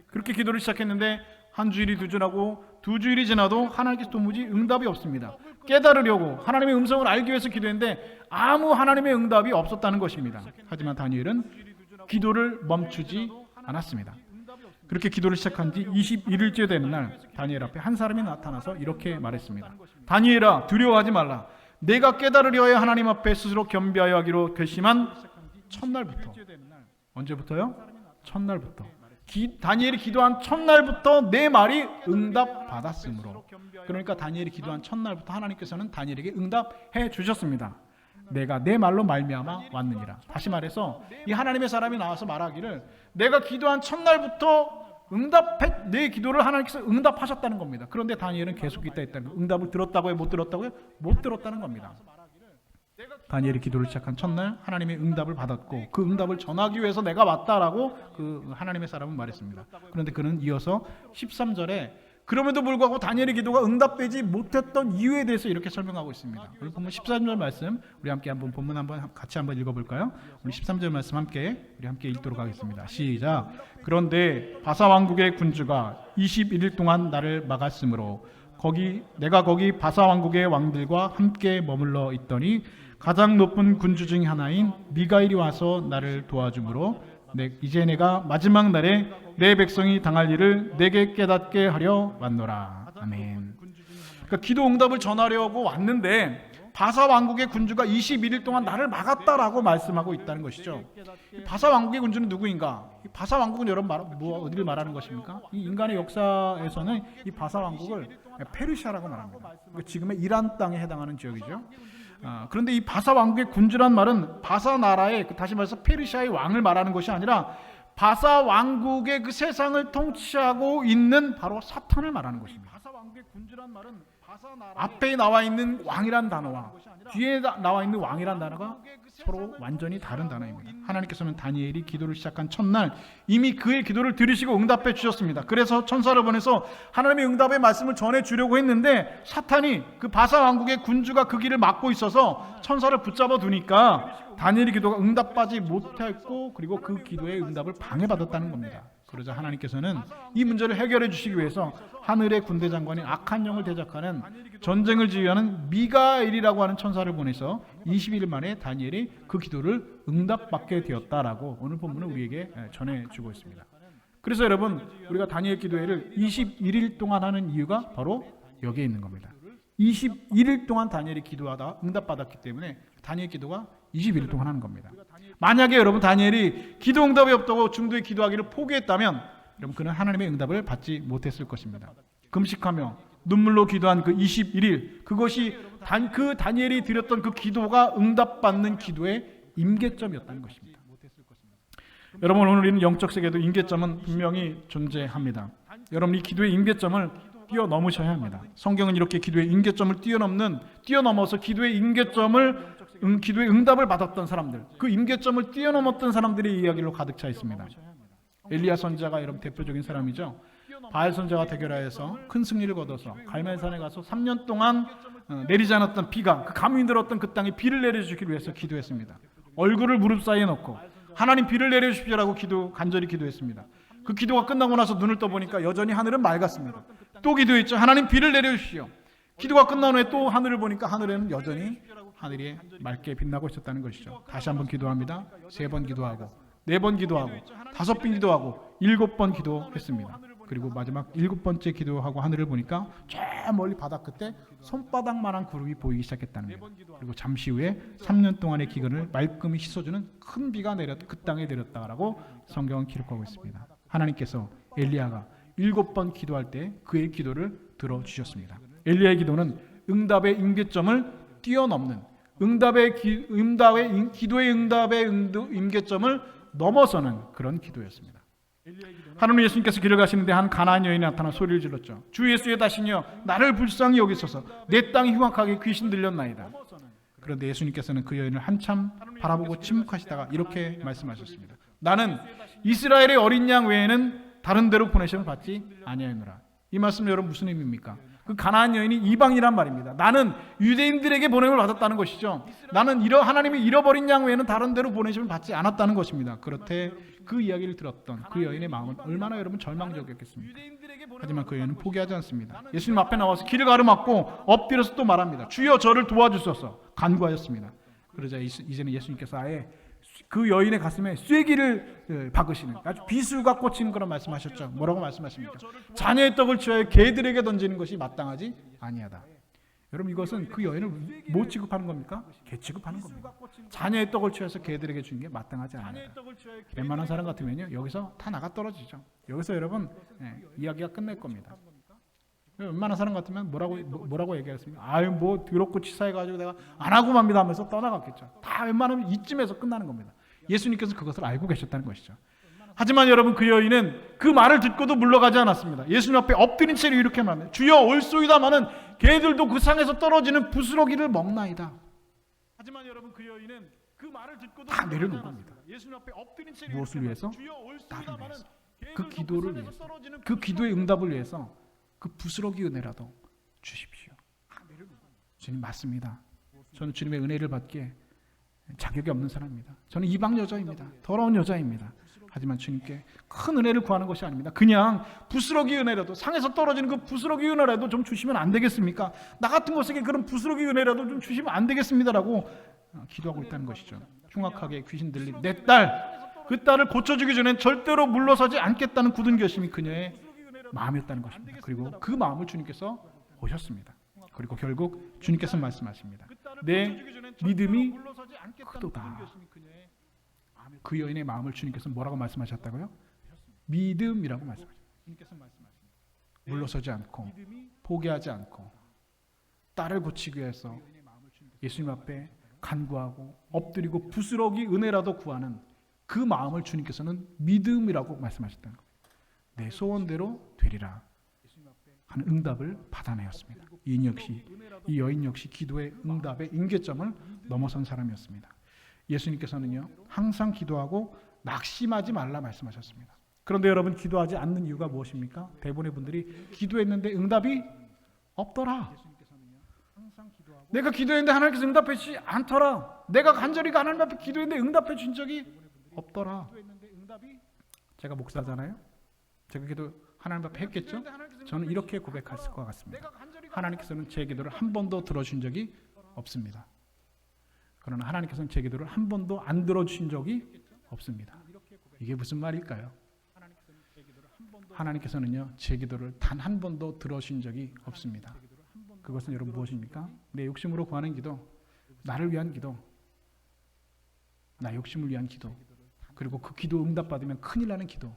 그렇게 기도를 시작했는데 한 주일이 두 주라고 두 주일이 지나도 하나님께서 도무지 응답이 없습니다. 깨달으려고 하나님의 음성을 알기 위해서 기도했는데 아무 하나님의 응답이 없었다는 것입니다. 하지만 다니엘은 기도를 멈추지 않았습니다. 그렇게 기도를 시작한 지 21일째 되는 날 다니엘 앞에 한 사람이 나타나서 이렇게 말했습니다. 다니엘아, 두려워하지 말라. 내가 깨달으려야 하나님 앞에 스스로 겸비하여 하기로 결심한 첫날부터. 언제부터요? 첫날부터. 다니엘이 기도한 첫날부터 내 말이 응답받았으므로. 그러니까 다니엘이 기도한 첫날부터 하나님께서는 다니엘에게 응답해 주셨습니다. 내가 내 말로 말미암아 왔느니라. 다시 말해서 이 하나님의 사람이 나와서 말하기를 내가 기도한 첫날부터 내 기도를 하나님께서 응답하셨다는 겁니다. 그런데 다니엘은 계속 있다 했다는 거예요. 응답을 들었다고요? 못 들었다고요? 못 들었다는 겁니다. 다니엘이 기도를 시작한 첫날 하나님의 응답을 받았고 그 응답을 전하기 위해서 내가 왔다라고 그 하나님의 사람은 말했습니다. 그런데 그는 이어서 13절에 그럼에도 불구하고 다니엘의 기도가 응답되지 못했던 이유에 대해서 이렇게 설명하고 있습니다. 우리 본문 13절 말씀 우리 함께 한번 본문 같이 한번 읽어볼까요? 우리 13절 말씀 우리 함께 읽도록 하겠습니다. 시작. 그런데 바사 왕국의 군주가 21일 동안 나를 막았으므로 내가 거기 바사 왕국의 왕들과 함께 머물러 있더니 가장 높은 군주 중 하나인 미가일이 와서 나를 도와주므로 이제 내가 마지막 날에 내 백성이 당할 일을 내게 깨닫게 하려 왔노라. 아멘. 그러니까 기도 응답을 전하려고 왔는데 바사 왕국의 군주가 21일 동안 나를 막았다라고 말씀하고 있다는 것이죠. 바사 왕국의 군주는 누구인가? 바사 왕국은 여러분 어디를 말하는 것입니까? 이 인간의 역사에서는 이 바사 왕국을 페르시아라고 말합니다. 지금의 이란 땅에 해당하는 지역이죠. 그런데 이 바사 왕국의 군주란 말은 바사 나라의 다시 말해서 페르시아의 왕을 말하는 것이 아니라 바사 왕국의 그 세상을 통치하고 있는 바로 사탄을 말하는 것입니다. 앞에 나와 있는 왕이란 단어와 뒤에 나와 있는 왕이란 단어가 서로 완전히 다른 단어입니다. 하나님께서는 다니엘이 기도를 시작한 첫날 이미 그의 기도를 들으시고 응답해 주셨습니다. 그래서 천사를 보내서 하나님의 응답의 말씀을 전해 주려고 했는데 사탄이 그 바사 왕국의 군주가 그 길을 막고 있어서 천사를 붙잡아 두니까 다니엘의 기도가 응답받지 못했고 그리고 그 기도의 응답을 방해받았다는 겁니다. 그러자 하나님께서는 이 문제를 해결해 주시기 위해서 하늘의 군대 장관인 악한 영을 대적하는 전쟁을 지휘하는 미가엘이라고 하는 천사를 보내서 21일 만에 다니엘이 그 기도를 응답받게 되었다라고 오늘 본문은 우리에게 전해주고 있습니다. 그래서 여러분 우리가 다니엘 기도회를 21일 동안 하는 이유가 바로 여기에 있는 겁니다. 21일 동안 다니엘이 기도하다 응답받았기 때문에 다니엘 기도가 21일 동안 하는 겁니다. 만약에 여러분 다니엘이 기도 응답이 없다고 중도에 기도하기를 포기했다면 여러분 그는 하나님의 응답을 받지 못했을 것입니다. 금식하며 눈물로 기도한 그 21일 그것이 그 다니엘이 드렸던 그 기도가 응답받는 기도의 임계점이었다는 것입니다. 여러분 오늘 우리는 영적 세계도 임계점은 분명히 존재합니다. 여러분 이 기도의 임계점을 뛰어넘으셔야 합니다. 성경은 이렇게 기도의 임계점을 뛰어넘어서 기도의 임계점을 기도의 응답을 받았던 사람들, 그 임계점을 뛰어넘었던 사람들의 이야기로 가득 차 있습니다. 엘리야 선지자가 여러분 대표적인 사람이죠. 바알 선지자가 대결하여서 큰 승리를 거둬서 갈멜산에 가서 3년 동안 내리지 않았던 비가 그 감히 들었던 그 땅에 비를 내려주기를 위해서 기도했습니다. 얼굴을 무릎 사이에 넣고 하나님 비를 내려주십시오라고 간절히 기도했습니다. 그 기도가 끝나고 나서 눈을 떠보니까 여전히 하늘은 맑았습니다. 또 기도했죠. 하나님 비를 내려주십시오. 기도가 끝난 후에 또 하늘을 보니까 하늘에는 여전히 하늘이 맑게 빛나고 있었다는 것이죠. 다시 한번 기도합니다. 3번 기도하고 4번 기도하고 5번 기도하고 7번 기도했습니다. 그리고 마지막 7번째 기도하고 하늘을 보니까 저 멀리 바닥 끝에 손바닥만한 구름이 보이기 시작했다는 거예요. 그리고 잠시 후에 3년 동안의 기근을 말끔히 씻어주는 큰 비가 그 땅에 내렸다라고 성경은 기록하고 있습니다. 하나님께서 엘리야가 7번 기도할 때 그의 기도를 들어주셨습니다. 엘리야의 기도는 응답의 임계점을 뛰어넘는 기도의 응답의 임계점을 넘어서는 그런 기도였습니다. 하나님 예수님께서 길을 가시는데 한 가나안 여인이 나타나 소리를 질렀죠. 주 예수의 다시니여 나를 불쌍히 여기소서 내 땅이 흉악하게 귀신 들렸나이다. 그런데 예수님께서는 그 여인을 한참 바라보고 침묵하시다가 이렇게 말씀하셨습니다. 나는 이스라엘의 어린 양 외에는 다른 데로 보내심을 받지 아니하노라. 이 말씀 여러분 무슨 의미입니까? 그 가나안 여인이 이방이란 말입니다. 나는 유대인들에게 보냄을 받았다는 것이죠. 나는 하나님이 잃어버린 양 외에는 다른 데로 보내심을 받지 않았다는 것입니다. 그렇대 그 이야기를 들었던 그 여인의 마음은 얼마나 여러분 절망적이었겠습니까? 하지만 그 여인은 포기하지 않습니다. 예수님 앞에 나와서 길을 가로막고 엎드려서 또 말합니다. 주여 저를 도와주소서 간구하였습니다. 그러자 이제는 예수님께서 아예 그 여인의 가슴에 쐐기를 박으시는 아주 비수가 꽂히는 그런 말씀하셨죠. 뭐라고 말씀하십니까? 자녀의 떡을 취하여 개들에게 던지는 것이 마땅하지 아니하다. 여러분 이것은 그 여인을 뭐 취급하는 겁니까? 개 취급하는 겁니다. 자녀의 떡을 취해서 개들에게 주는 게 마땅하지 아니하다. 웬만한 사람 같으면요 여기서 다 나가 떨어지죠. 여기서 여러분 이야기가 끝날 겁니다. 웬만한 사람 같으면 뭐라고 얘기했습니까? 아유 뭐 더럽고 치사해가지고 내가 안 하고 맙니다 하면서 떠나갔겠죠. 다 웬만하면 이쯤에서 끝나는 겁니다. 예수님께서 그것을 알고 계셨다는 것이죠. 하지만 여러분 그 여인은 그 말을 듣고도 물러가지 않았습니다. 예수님 앞에 엎드린 채로 이렇게 말합니다. 주여 올소이다마는 개들도 그 상에서 떨어지는 부스러기를 먹나이다. 하지만 여러분 그 여인은 그 말을 듣고도 다 내려놓은 겁니다. 예수님 앞에 엎드린 채로 무엇을 위해서? 나를 위해서. 그 기도를 위해서. 그 기도의 응답을 위해서 그 부스러기 은혜라도 주십시오. 주님 맞습니다. 저는 주님의 은혜를 받기에 자격이 없는 사람입니다. 저는 이방 여자입니다. 더러운 여자입니다. 하지만 주님께 큰 은혜를 구하는 것이 아닙니다. 그냥 부스러기 은혜라도 상에서 떨어지는 그 부스러기 은혜라도 좀 주시면 안 되겠습니까? 나 같은 것에게 그런 부스러기 은혜라도 좀 주시면 안 되겠습니다라고 기도하고 있다는 것이죠. 흉악하게 귀신 들린 내 딸, 그 딸을 고쳐주기 전엔 절대로 물러서지 않겠다는 굳은 결심이 그녀의 마음이었다는 것입니다. 그리고 그 마음을 주님께서 보셨습니다. 그리고 결국 주님께서 말씀하십니다. 내 믿음이 크도다. 그 여인의 마음을 주님께서 뭐라고 말씀하셨다고요? 믿음이라고 말씀하셨습니다. 물러서지 않고 포기하지 않고 딸을 고치기 위해서 예수님 앞에 간구하고 엎드리고 부스러기 은혜라도 구하는 그 마음을 주님께서는 믿음이라고 말씀하셨다는 겁니다. 내 소원대로 되리라 하는 응답을 받아내었습니다. 이 여인 역시 기도의 응답의 임계점을 넘어선 사람이었습니다. 예수님께서는요 항상 기도하고 낙심하지 말라 말씀하셨습니다. 그런데 여러분 기도하지 않는 이유가 무엇입니까? 대부분의 분들이 기도했는데 응답이 없더라. 내가 기도했는데 하나님께서 응답해 주지 않더라. 내가 간절히 하나님 앞에 기도했는데 응답해 준 적이 없더라. 제가 목사잖아요. 제가 기도 하나님 앞에 했겠죠? 저는 이렇게 고백했을 것 같습니다. 하나님께서는 제 기도를 한 번도 들어준 적이 없습니다. 그러나 하나님께서는 제 기도를 한 번도 안 들어주신 적이 없습니다. 이게 무슨 말일까요? 하나님께서는요 제 기도를 단 한 번도 들어주신 적이 없습니다. 그것은 여러분 무엇입니까? 내 욕심으로 구하는 기도, 나를 위한 기도, 나 욕심을 위한 기도, 그리고 그 기도 응답받으면 큰일 나는 기도,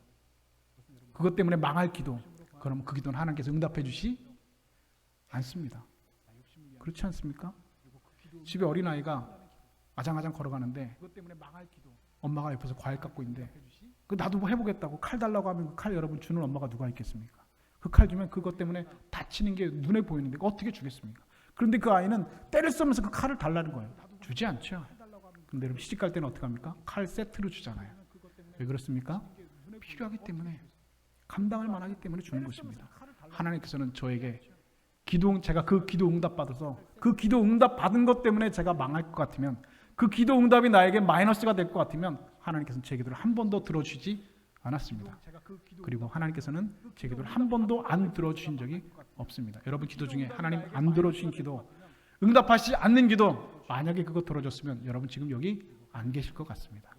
그것 때문에 망할 기도, 그럼 그 기도는 하나님께서 응답해 주시 않습니다. 그렇지 않습니까? 집에 어린아이가 아장아장 걸어가는데 엄마가 옆에서 과일 깎고 있는데 나도 뭐 해보겠다고 칼 달라고 하면 그 칼 여러분 주는 엄마가 누가 있겠습니까? 그 칼 주면 그것 때문에 다치는 게 눈에 보이는데 어떻게 주겠습니까? 그런데 그 아이는 때를 쓰면서 그 칼을 달라는 거예요. 주지 않죠. 근데 여러분 시집 갈 때는 어떻게 합니까? 칼 세트로 주잖아요. 왜 그렇습니까? 필요하기 때문에, 감당할 만하기 때문에 주는 것입니다. 하나님께서는 저에게 제가 그 기도 응답 받아서 그 기도 응답 받은 것 때문에 제가 망할 것 같으면, 그 기도 응답이 나에게 마이너스가 될 것 같으면 하나님께서는 제 기도를 한 번도 들어주지 않았습니다. 그리고 하나님께서는 제 기도를 한 번도 안 들어주신 적이 없습니다. 여러분 기도 중에 하나님 안 들어주신 기도, 응답하시지 않는 기도, 만약에 그거 들어줬으면 여러분 지금 여기 안 계실 것 같습니다.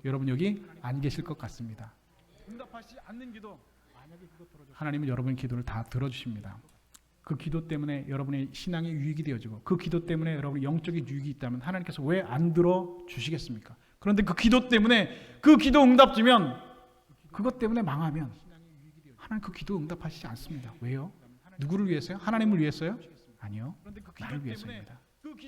여러분 여기 안 계실 것 같습니다. 하나님은 여러분의 기도를 다 들어주십니다. 그 기도 때문에 여러분의 신앙이 유익이 되어지고, 그 기도 때문에 여러분의 영적인 유익이 있다면 하나님께서 왜 안 들어주시겠습니까? 그런데 그 기도 때문에, 그 기도 응답지면, 그것 때문에 망하면 하나님 그 기도 응답하시지 않습니다. 왜요? 누구를 위해서요? 하나님을 위해서요? 아니요. 나를 위해서입니다.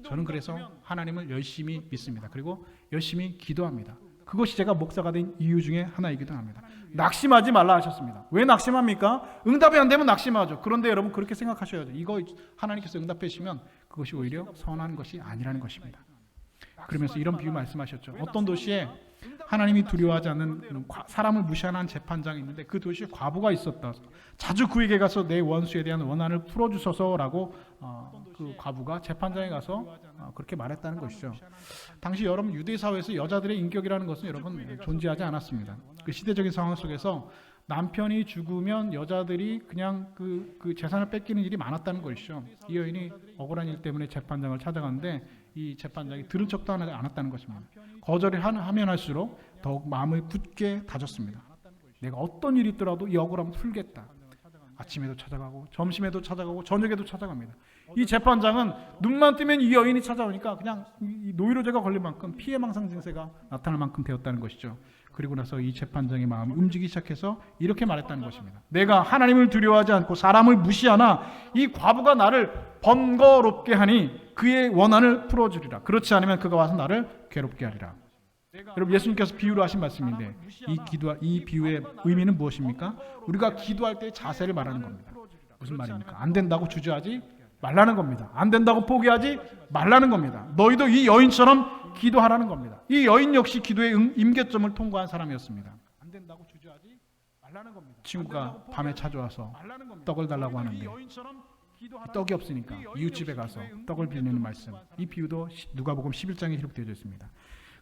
저는 그래서 하나님을 열심히 믿습니다. 그리고 열심히 기도합니다. 그것이 제가 목사가 된 이유 중에 하나이기도 합니다. 낙심하지 말라 하셨습니다. 왜 낙심합니까? 응답이 안 되면 낙심하죠. 그런데 여러분 그렇게 생각하셔야죠. 이거 하나님께서 응답해 주시면 그것이 오히려 선한 것이 아니라는 것입니다. 그러면서 이런 비유 말씀하셨죠. 어떤 도시에 하나님이 두려워하지 않는 사람을 무시하는 재판장이 있는데 그 도시에 과부가 있었다. 자주 그에게 가서 내 원수에 대한 원한을 풀어주소서라고 그 과부가 재판장에 가서 그렇게 말했다는 것이죠. 당시 여러분 유대 사회에서 여자들의 인격이라는 것은 여러분 존재하지 않았습니다. 그 시대적인 상황 속에서 남편이 죽으면 여자들이 그냥 그 재산을 뺏기는 일이 많았다는 것이죠. 이 여인이 억울한 일 때문에 재판장을 찾아갔는데 이 재판장이 들은 척도 하지 않았다는 것입니다. 거절을 하면 할수록 더욱 마음을 굳게 다졌습니다. 내가 어떤 일이 있더라도 이 억울함을 풀겠다. 아침에도 찾아가고 점심에도 찾아가고 저녁에도 찾아갑니다. 이 재판장은 눈만 뜨면 이 여인이 찾아오니까 그냥 이 노이로제가 걸릴 만큼 피해망상 증세가 나타날 만큼 되었다는 것이죠. 그리고 나서 이 재판장의 마음이 움직이기 시작해서 이렇게 말했다는 것입니다. 내가 하나님을 두려워하지 않고 사람을 무시하나 이 과부가 나를 번거롭게 하니 그의 원한을 풀어주리라. 그렇지 않으면 그가 와서 나를 괴롭게 하리라. 여러분 예수님께서 비유로 하신 말씀인데 이 비유의 의미는 무엇입니까? 우리가 기도할 때의 자세를 말하는 겁니다. 무슨 말입니까? 안 된다고 주저하지 말라는 겁니다. 안 된다고 포기하지 말라는 겁니다. 너희도 이 여인처럼 기도하라는 겁니다. 이 여인 역시 기도의 임계점을 통과한 사람이었습니다. 안 된다고 주저하지 말라는 겁니다. 친구가 밤에 찾아와서 떡을 달라고 하는데 떡이 없으니까 이웃집에 가서 떡을 빌리는 말씀. 이 비유도 누가복음 11장에 기록되어 있습니다.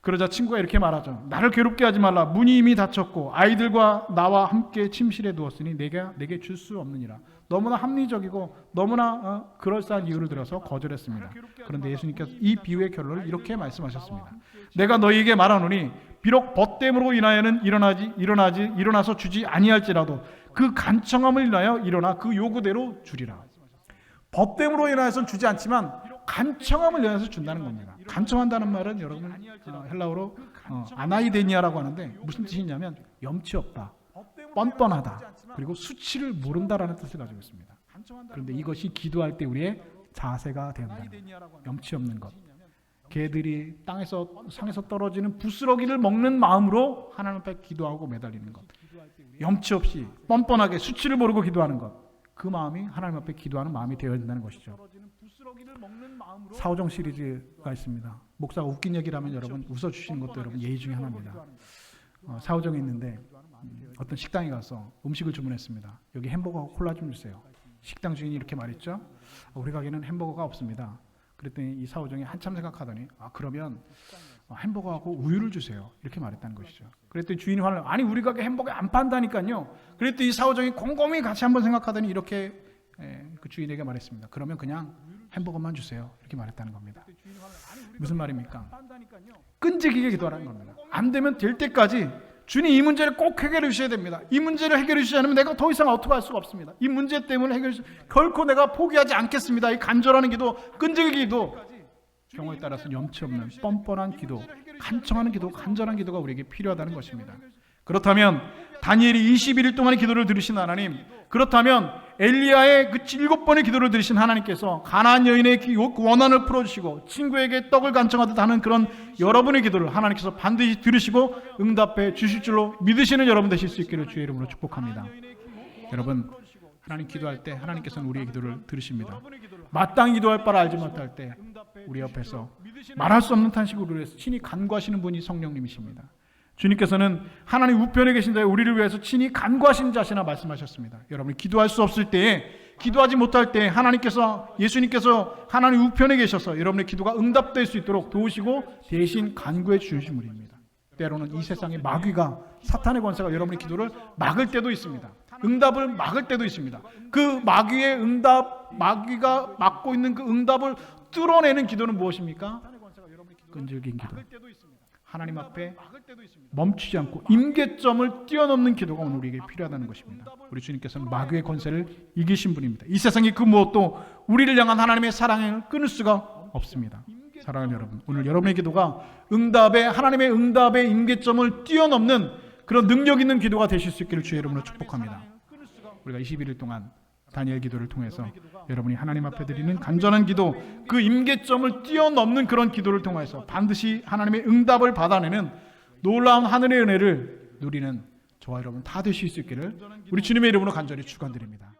그러자 친구가 이렇게 말하죠. 나를 괴롭게 하지 말라. 문이 이미 닫혔고 아이들과 나와 함께 침실에 누웠으니 내게 줄 수 없느니라. 너무나 합리적이고 너무나 그럴싸한 이유를 들어서 거절했습니다. 그런데 예수님께서 이 비유의 결론을 이렇게 말씀하셨습니다. 내가 너희에게 말하노니 비록 벗됨으로 인하여는 일어나서 주지 아니할지라도 그 간청함을 인하여 일어나 그 요구대로 주리라. 벗됨으로 인하여서는 주지 않지만 간청함을 인하여서 준다는 겁니다. 간청한다는 말은 여러분 헬라어로 아나이데니아라고 하는데 무슨 뜻이냐면 염치 없다, 뻔뻔하다, 그리고 수치를 모른다라는 뜻을 가지고 있습니다. 그런데 이것이 기도할 때 우리의 자세가 되었다는 거예요. 염치 없는 것. 개들이 상에서 떨어지는 부스러기를 먹는 마음으로 하나님 앞에 기도하고 매달리는 것. 염치 없이 뻔뻔하게 수치를 모르고 기도하는 것. 그 마음이 하나님 앞에 기도하는 마음이 되어야 된다는 것이죠. 사오정 시리즈가 있습니다. 목사가 웃긴 얘기를 하면 여러분 웃어주시는 것도 여러분 예의 중에 하나입니다. 사오정에 있는데 어떤 식당에 가서 음식을 주문했습니다. 여기 햄버거하고 콜라 좀 주세요. 식당 주인이 이렇게 말했죠. 우리 가게는 햄버거가 없습니다. 그랬더니 이 사오정이 한참 생각하더니 그러면 햄버거하고 우유를 주세요. 이렇게 말했다는 것이죠. 그랬더니 주인이 화를 아니 우리 가게 햄버거 안 판다니까요. 그랬더니 이 사오정이 곰곰이 같이 한번 생각하더니 이렇게 그 주인에게 말했습니다. 그러면 그냥 햄버거만 주세요. 이렇게 말했다는 겁니다. 무슨 말입니까? 끈질기게 기도하라는 겁니다. 안 되면 될 때까지 주님 이 문제를 꼭 해결해 주셔야 됩니다. 이 문제를 해결해 주시지 않으면 내가 더 이상 어떻게 할 수가 없습니다. 이 문제 때문에 결코 내가 포기하지 않겠습니다. 이 간절한 기도, 끈질기게 기도, 경우에 따라서 염치 없는 뻔뻔한 기도, 간청하는 기도, 간절한 기도가 우리에게 필요하다는 것입니다. 그렇다면 다니엘이 21일 동안의 기도를 들으신 하나님, 그렇다면 엘리야의 그 7번의 기도를 들으신 하나님께서 가나안 여인의 원한을 풀어주시고 친구에게 떡을 간청하듯 하는 그런 여러분의 기도를 하나님께서 반드시 들으시고 응답해 주실 줄로 믿으시는 여러분 되실 수 있기를 주의 이름으로 축복합니다. 여러분 하나님 기도할 때 하나님께서는 우리의 기도를 들으십니다. 마땅히 기도할 바를 알지 못할 때 우리 옆에서 말할 수 없는 탄식으로 위해서 친히 간구하시는 분이 성령님이십니다. 주님께서는 하나님 우편에 계신 자에 우리를 위해서 친히 간구하신 자시나 말씀하셨습니다. 여러분이 기도할 수 없을 때에, 기도하지 못할 때에 예수님께서 하나님 우편에 계셔서 여러분의 기도가 응답될 수 있도록 도우시고 대신 간구해 주신 분입니다. 때로는 이 세상의 마귀가, 사탄의 권세가 여러분의 기도를 막을 때도 있습니다. 응답을 막을 때도 있습니다. 그 마귀가 막고 있는 그 응답을 뚫어내는 기도는 무엇입니까? 끈질긴 기도. 하나님 앞에 멈추지 않고 임계점을 뛰어넘는 기도가 오늘 우리에게 필요하다는 것입니다. 우리 주님께서는 마귀의 권세를 이기신 분입니다. 이 세상의 그 무엇도 우리를 향한 하나님의 사랑을 끊을 수가 없습니다. 사랑하는 여러분, 오늘 여러분의 기도가 하나님의 응답의 임계점을 뛰어넘는 그런 능력 있는 기도가 되실 수 있기를 주의 이름으로 축복합니다. 우리가 21일 동안 다니엘 기도를 통해서 여러분이 하나님 앞에 드리는 간절한 기도, 그 임계점을 뛰어넘는 그런 기도를 통해서 반드시 하나님의 응답을 받아내는 놀라운 하늘의 은혜를 누리는 저와 여러분 다 되실 수 있기를 우리 주님의 이름으로 간절히 축원드립니다.